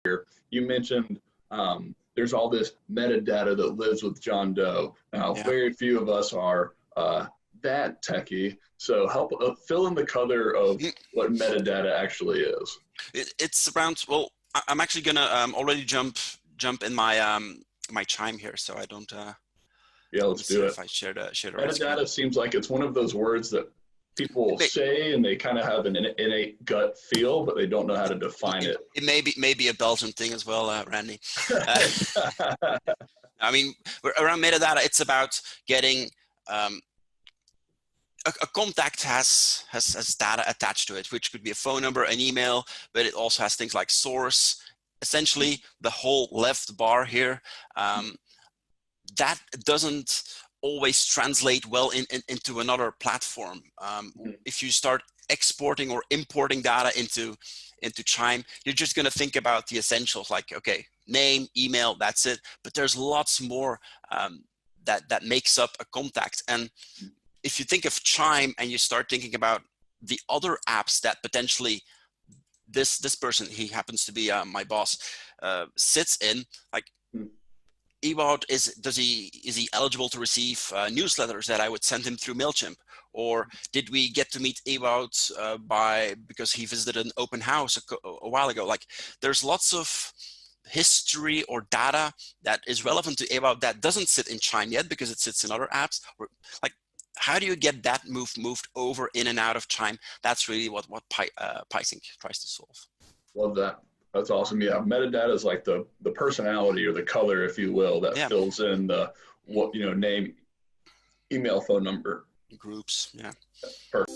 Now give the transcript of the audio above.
You mentioned there's all this metadata that lives with John Doe. Now, Yeah. very few of us are that techie. So help fill in the color of what metadata actually is. It's around. Well, I'm actually gonna already jump in my my Chime here, so I don't. Yeah, Let me let's see do it. if I share the right screen. Metadata seems like it's one of those words that people say and they kind of have an innate gut feel, but they don't know how to define it. It may be a Belgian thing as well, Randy. I mean, around metadata, it's about getting a contact has data attached to it, which could be a phone number, an email, but it also has things like source. Essentially, the whole left bar here, that doesn't always translate well into another platform. If you start exporting or importing data into Chime, you're just going to think about the essentials, like, okay, name, email, that's it. But there's lots more that makes up a contact. And if you think of Chime and you start thinking about the other apps that potentially this person, he happens to be my boss, sits in, like, Ewout, is he eligible to receive newsletters that I would send him through MailChimp? Or did we get to meet Ewout because he visited an open house a while ago? Like, there's lots of history or data that is relevant to Ewout that doesn't sit in Chime yet because it sits in other apps. Or, like, how do you get that moved over in and out of Chime? That's really what PySync tries to solve. Love that. That's awesome. Yeah, metadata is like the personality or the color, if you will, that fills in the name, email, phone number. Groups. Yeah. Perfect.